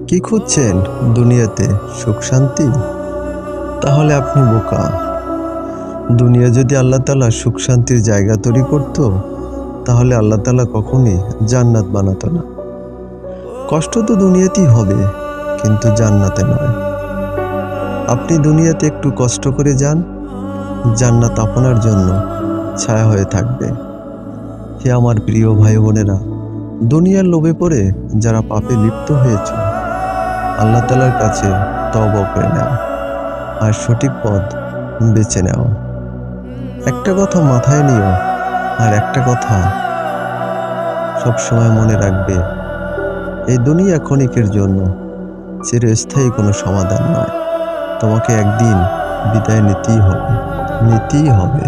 কি খুঁজছেন দুনিয়াতে? সুখ শান্তি? তাহলে আপনি বোকা। দুনিয়া যদি আল্লাহ তাআলা সুখ শান্তির জায়গা তৈরি করত, তাহলে আল্লাহ তাআলা কখনই জান্নাত বানাতো না। কষ্ট তো দুনিয়াতেই হবে, কিন্তু জান্নাতে নয়। আপনি দুনিয়াতে একটু কষ্ট করে যান, জান্নাত আপনার জন্য ছায়া হয়ে থাকবে। হে আমার প্রিয় ভাই বোনেরা, দুনিয়ার লোভে পড়ে যারা পাপে লিপ্ত হয়েছে, আল্লাহ তাআলার কাছে তওবা করে নাও আর সঠিক পথ বেছে নাও। একটা কথা মাথায় নিও, আর একটা কথা সবসময় মনে রাখবে, এই দুনিয়া ক্ষণিকের জন্য, চিরস্থায়ী কোনো সমাধান নয়। তোমাকে একদিন বিদায় নিতেই হবে।